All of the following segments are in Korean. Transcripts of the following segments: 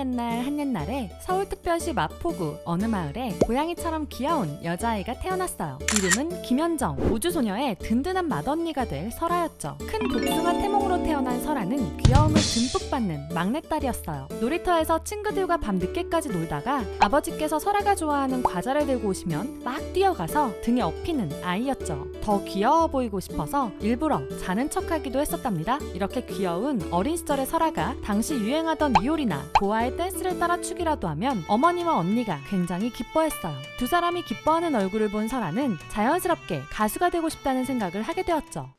옛날 한옛날에 서울특별시 마포구 어느 마을에 고양이처럼 귀여운 여자아이가 태어났어요. 이름은 김현정. 우주소녀의 든든한 맏언니가 될 설아였죠. 큰 복숭아 태몽으로 태어난 설아는 귀여움을 듬뿍 받는 막내딸이었어요. 놀이터에서 친구들과 밤 늦게까지 놀다가 아버지께서 설아가 좋아하는 과자를 들고 오시면 막 뛰어가서 등에 업히는 아이였죠. 더 귀여워 보이고 싶어서 일부러 자는 척하기도 했었답니다. 이렇게 귀여운 어린 시절의 설아가 당시 유행하던 미올이나 보아의 댄스를 따라 추기라도 하면 어머니와 언니가 굉장히 기뻐했어요. 두 사람이 기뻐하는 얼굴을 본 설아는 자연스럽게 가수가 되고 싶다는 생각을 하게 되었죠.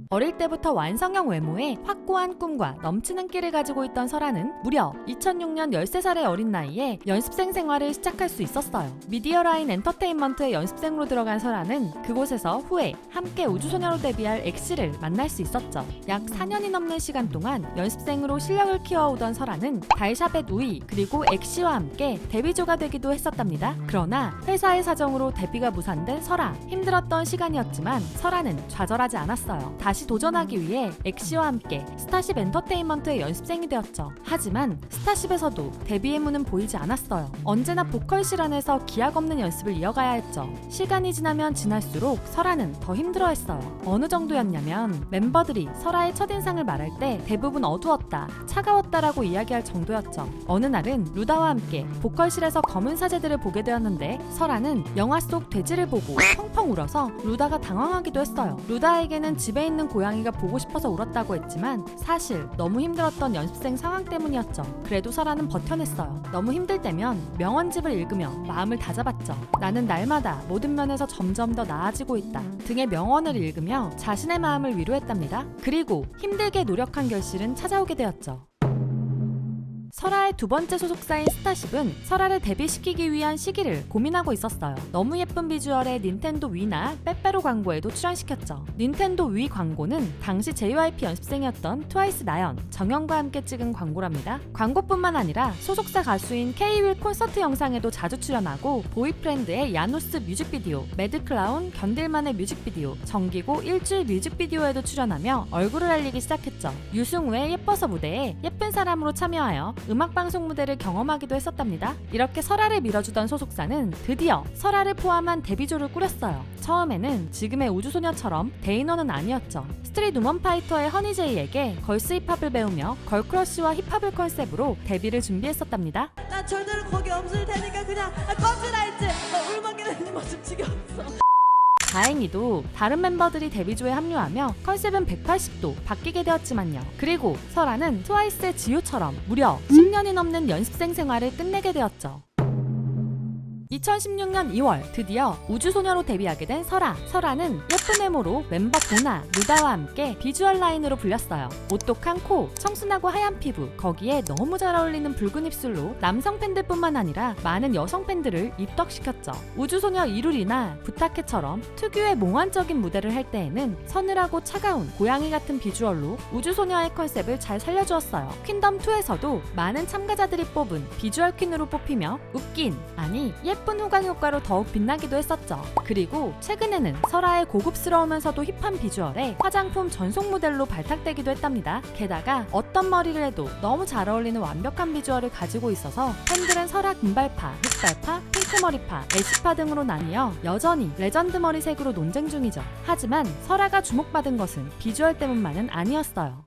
어릴 때부터 완성형 외모에 확고한 꿈과 넘치는 끼를 가지고 있던 설아는 무려 2006년 13살의 어린 나이에 연습생 생활을 시작할 수 있었어요. 미디어라인 엔터테인먼트의 연습생으로 들어간 설아는 그곳에서 후에 함께 우주소녀로 데뷔할 엑시를 만날 수 있었죠. 약 4년이 넘는 시간 동안 연습생으로 실력을 키워오던 설아는 달샤벳 우이 그리고 엑시와 함께 데뷔조가 되기도 했었답니다. 그러나 회사의 사정으로 데뷔가 무산된 설아. 힘들었던 시간이었지만 설아는 좌절하지 않았어요. 다시 도전하기 위해 엑시와 함께 스타쉽 엔터테인먼트의 연습생이 되었죠. 하지만 스타쉽에서도 데뷔의 문은 보이지 않았어요. 언제나 보컬실 안에서 기약 없는 연습을 이어가야 했죠. 시간이 지나면 지날수록 설아는 더 힘들어했어요. 어느 정도였냐면 멤버들이 설아의 첫인상을 말할 때 대부분 어두웠다, 차가웠다라고 이야기할 정도였죠. 어느 날은 루다와 함께 보컬실에서 검은 사제들을 보게 되었는데 설아는 영화 속 돼지를 보고 펑펑 울어서 루다가 당황하기도 했어요. 루다에게는 집에 있는 고양이가 보고 싶어서 울었다고 했지만 사실 너무 힘들었던 연습생 상황 때문이었죠. 그래도 설아는 버텨냈어요. 너무 힘들 때면 명언집을 읽으며 마음을 다잡았죠. 나는 날마다 모든 면에서 점점 더 나아지고 있다 등의 명언을 읽으며 자신의 마음을 위로했답니다. 그리고 힘들게 노력한 결실은 찾아오게 되었죠. 설아의 두 번째 소속사인 스타쉽은 설아를 데뷔시키기 위한 시기를 고민하고 있었어요. 너무 예쁜 비주얼의 닌텐도 위나 빼빼로 광고에도 출연시켰죠. 닌텐도 위 광고는 당시 JYP 연습생이었던 트와이스 나연, 정연과 함께 찍은 광고랍니다. 광고뿐만 아니라 소속사 가수인 K-윌 콘서트 영상에도 자주 출연하고 보이프렌드의 야누스 뮤직비디오, 매드클라운 견딜만의 뮤직비디오, 정기고 일주일 뮤직비디오에도 출연하며 얼굴을 알리기 시작했죠. 유승우의 예뻐서 무대에 예쁜 사람으로 참여하여 음악방송 무대를 경험하기도 했었답니다. 이렇게 설아를 밀어주던 소속사는 드디어 설아를 포함한 데뷔조를 꾸렸어요. 처음에는 지금의 우주소녀처럼 대인원은 아니었죠. 스트릿 우먼 파이터의 허니제이에게 걸스 힙합을 배우며 걸크러쉬와 힙합을 컨셉으로 데뷔를 준비했었답니다. 나 절대로 거기 없을 테니까 그냥 꺼지라 했지. 나 울먹이는 네 모습 지겹어. 다행히도 다른 멤버들이 데뷔조에 합류하며 컨셉은 180도 바뀌게 되었지만요. 그리고 설아는 트와이스의 지효처럼 무려 10년이 넘는 연습생 생활을 끝내게 되었죠. 2016년 2월 드디어 우주소녀로 데뷔하게 된 설아. 설아는 예쁜 외모로 멤버 보나, 루다와 함께 비주얼 라인으로 불렸어요. 오똑한 코, 청순하고 하얀 피부, 거기에 너무 잘 어울리는 붉은 입술로 남성 팬들뿐만 아니라 많은 여성 팬들을 입덕시켰죠. 우주소녀 이루리나 부타케처럼 특유의 몽환적인 무대를 할 때에는 서늘하고 차가운 고양이 같은 비주얼로 우주소녀의 컨셉을 잘 살려주었어요. 퀸덤2에서도 많은 참가자들이 뽑은 비주얼 퀸으로 뽑히며 웃긴, 아니 예쁜 후광 효과로 더욱 빛나기도 했었죠. 그리고 최근에는 설아의 고급스러우면서도 힙한 비주얼에 화장품 전속 모델로 발탁되기도 했답니다. 게다가 어떤 머리를 해도 너무 잘 어울리는 완벽한 비주얼을 가지고 있어서 팬들은 설아 금발파, 흑발파, 핑크머리파, 애쉬파 등으로 나뉘어 여전히 레전드 머리색으로 논쟁 중이죠. 하지만 설아가 주목받은 것은 비주얼 때문만은 아니었어요.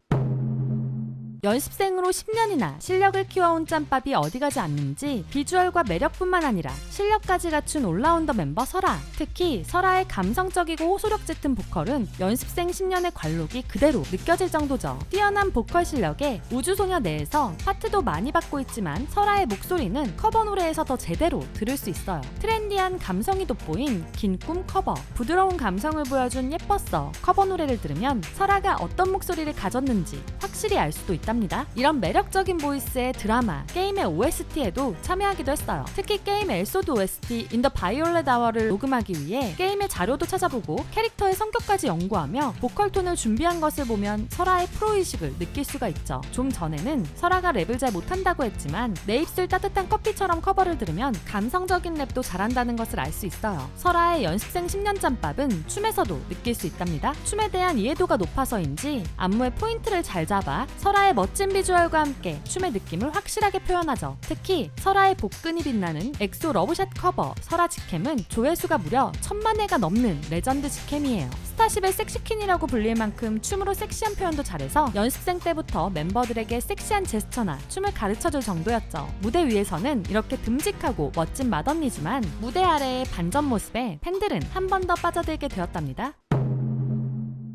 연습생으로 10년이나 실력을 키워온 짬밥이 어디 가지 않는지 비주얼과 매력뿐만 아니라 실력까지 갖춘 올라운더 멤버 설아. 특히 설아의 감성적이고 호소력 짙은 보컬은 연습생 10년의 관록이 그대로 느껴질 정도죠. 뛰어난 보컬 실력에 우주소녀 내에서 파트도 많이 받고 있지만 설아의 목소리는 커버 노래에서 더 제대로 들을 수 있어요. 트렌디한 감성이 돋보인 긴 꿈 커버, 부드러운 감성을 보여준 예뻤어 커버 노래를 들으면 설아가 어떤 목소리를 가졌는지 확실히 알 수도 있답니다. 이런 매력적인 보이스의 드라마, 게임의 OST에도 참여하기도 했어요. 특히 게임 엘소드 OST In the Violet Hour를 녹음하기 위해 게임의 자료도 찾아보고 캐릭터의 성격까지 연구하며 보컬 톤을 준비한 것을 보면 설아의 프로의식을 느낄 수가 있죠. 좀 전에는 설아가 랩을 잘 못한다고 했지만 내 입술 따뜻한 커피처럼 커버를 들으면 감성적인 랩도 잘한다는 것을 알 수 있어요. 설아의 연습생 10년 짬밥은 춤에서도 느낄 수 있답니다. 춤에 대한 이해도가 높아서인지 안무의 포인트를 잘 잡아 설아의 멋진 비주얼과 함께 춤의 느낌을 확실하게 표현하죠. 특히 설아의 복근이 빛나는 엑소 러브샷 커버 설아 직캠은 조회수가 무려 1000만 회가 넘는 레전드 직캠이에요. 스타쉽의 섹시퀸이라고 불릴 만큼 춤으로 섹시한 표현도 잘해서 연습생 때부터 멤버들에게 섹시한 제스처나 춤을 가르쳐줄 정도였죠. 무대 위에서는 이렇게 듬직하고 멋진 맏언니지만 무대 아래의 반전 모습에 팬들은 한 번 더 빠져들게 되었답니다.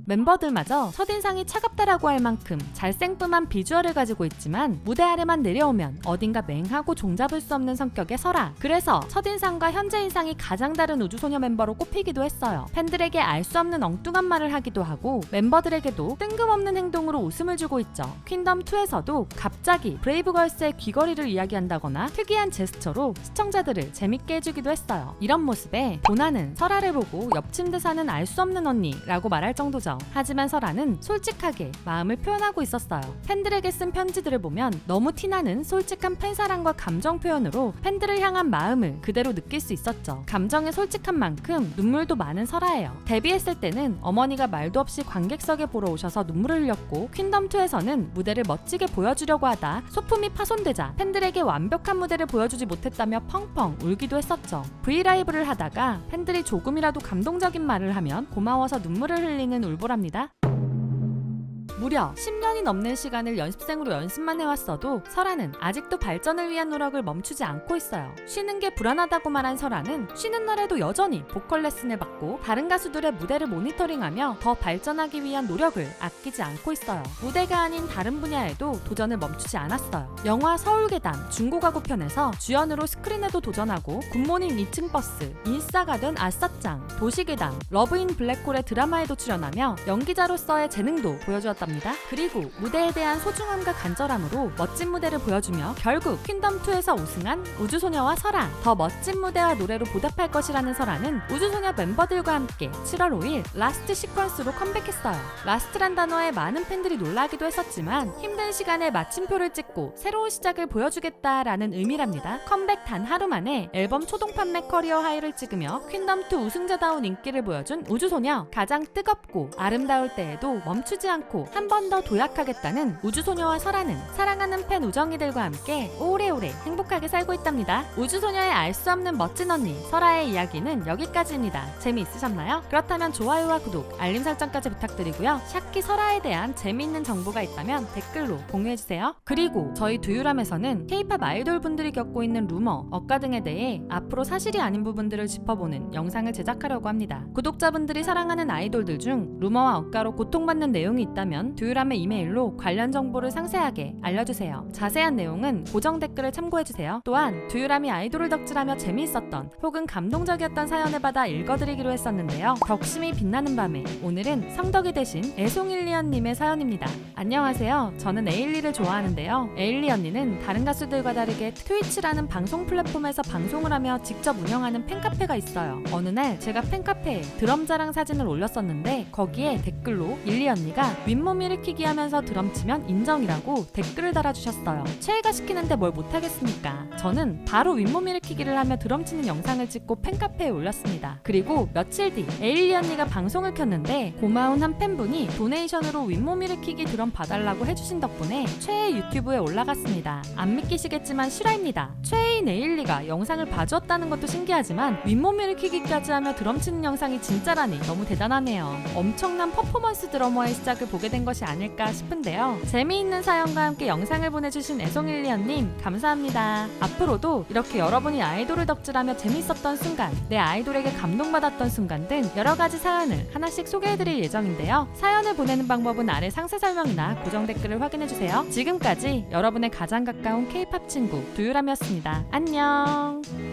멤버들마저 첫인상이 차갑다라고 할 만큼 잘생뿜한 비주얼을 가지고 있지만 무대 아래만 내려오면 어딘가 맹하고 종잡을 수 없는 성격의 설아. 그래서 첫인상과 현재 인상이 가장 다른 우주소녀 멤버로 꼽히기도 했어요. 팬들에게 알 수 없는 엉뚱한 말을 하기도 하고 멤버들에게도 뜬금없는 행동으로 웃음을 주고 있죠. 퀸덤2에서도 갑자기 브레이브걸스의 귀걸이를 이야기한다거나 특이한 제스처로 시청자들을 재밌게 해주기도 했어요. 이런 모습에 도나는 설아를 보고 옆 침대 사는 알 수 없는 언니라고 말할 정도죠. 하지만 설아는 솔직하게 마음을 표현하고 있었어요. 팬들에게 쓴 편지들을 보면 너무 티나는 솔직한 팬사랑과 감정 표현으로 팬들을 향한 마음을 그대로 느낄 수 있었죠. 감정에 솔직한 만큼 눈물도 많은 설아예요. 데뷔했을 때는 어머니가 말도 없이 관객석에 보러 오셔서 눈물을 흘렸고 퀸덤2에서는 무대를 멋지게 보여주려고 하다 소품이 파손되자 팬들에게 완벽한 무대를 보여주지 못했다며 펑펑 울기도 했었죠. 브이라이브를 하다가 팬들이 조금이라도 감동적인 말을 하면 고마워서 눈물을 흘리는 울보랍니다. 무려 10년이 넘는 시간을 연습생으로 연습만 해왔어도 설아는 아직도 발전을 위한 노력을 멈추지 않고 있어요. 쉬는 게 불안하다고 말한 설아는 쉬는 날에도 여전히 보컬 레슨을 받고 다른 가수들의 무대를 모니터링하며 더 발전하기 위한 노력을 아끼지 않고 있어요. 무대가 아닌 다른 분야에도 도전을 멈추지 않았어요. 영화 서울괴담 중고가구 편에서 주연으로 스크린에도 도전하고 굿모닝 2층 버스, 인싸가든 아싸짱, 도시괴담, 러브인 블랙홀의 드라마에도 출연하며 연기자로서의 재능도 보여주었답니다. 그리고 무대에 대한 소중함과 간절함으로 멋진 무대를 보여주며 결국 퀸덤2에서 우승한 우주소녀와 설아. 더 멋진 무대와 노래로 보답할 것이라는 설아는 우주소녀 멤버들과 함께 7월 5일 라스트 시퀀스로 컴백했어요. 라스트란 단어에 많은 팬들이 놀라기도 했었지만 힘든 시간에 마침표를 찍고 새로운 시작을 보여주겠다라는 의미랍니다. 컴백 단 하루 만에 앨범 초동 판매 커리어 하이를 찍으며 퀸덤2 우승자다운 인기를 보여준 우주소녀. 가장 뜨겁고 아름다울 때에도 멈추지 않고 한 번 더 도약하겠다는 우주소녀와 설아는 사랑하는 팬 우정이들과 함께 오래오래 행복하게 살고 있답니다. 우주소녀의 알 수 없는 멋진 언니 설아의 이야기는 여기까지입니다. 재미있으셨나요? 그렇다면 좋아요와 구독, 알림 설정까지 부탁드리고요. 샤키 설아에 대한 재미있는 정보가 있다면 댓글로 공유해주세요. 그리고 저희 두유람에서는 K-POP 아이돌 분들이 겪고 있는 루머, 억가 등에 대해 앞으로 사실이 아닌 부분들을 짚어보는 영상을 제작하려고 합니다. 구독자분들이 사랑하는 아이돌들 중 루머와 억가로 고통받는 내용이 있다면 두유람의 이메일로 관련 정보를 상세하게 알려주세요. 자세한 내용은 고정 댓글을 참고해주세요. 또한 두유람이 아이돌을 덕질하며 재미있었던 혹은 감동적이었던 사연을 받아 읽어드리기로 했었는데요. 덕심이 빛나는 밤에 오늘은 성덕이 되신 애송일리언님의 사연입니다. 안녕하세요. 저는 에일리를 좋아하는데요. 에일리 언니는 다른 가수들과 다르게 트위치라는 방송 플랫폼에서 방송을 하며 직접 운영하는 팬카페가 있어요. 어느 날 제가 팬카페에 드럼 자랑 사진을 올렸었는데 거기에 댓글로 일리 언니가 윗몸 일으키기 하면서 드럼 치면 인정이라고 댓글을 달아주셨어요. 최애가 시키는데 뭘 못하겠습니까? 저는 바로 윗몸 일으키기를 하며 드럼 치는 영상을 찍고 팬카페에 올렸습니다. 그리고 며칠 뒤 에일리 언니가 방송을 켰는데 고마운 한 팬분이 도네이션으로 윗몸 일으키기 드럼 봐달라고 해주신 덕분에 최애 유튜브에 올라갔습니다. 안 믿기시겠지만 실화입니다. 최애인 에일리가 영상을 봐주었다는 것도 신기하지만 윗몸 일으키기까지 하며 드럼 치는 영상이 진짜라니 너무 대단하네요. 엄청난 퍼포먼스 드러머의 시작을 보게 된 것이 아닐까 싶은데요. 재미있는 사연과 함께 영상을 보내주신 애송일리언님 감사합니다. 앞으로도 이렇게 여러분이 아이돌을 덕질하며 재밌었던 순간, 내 아이돌에게 감동받았던 순간 등 여러가지 사연을 하나씩 소개해드릴 예정인데요. 사연을 보내는 방법은 아래 상세 설명이나 고정 댓글을 확인해주세요. 지금까지 여러분의 가장 가까운 K-POP 친구 두유람이었습니다. 안녕.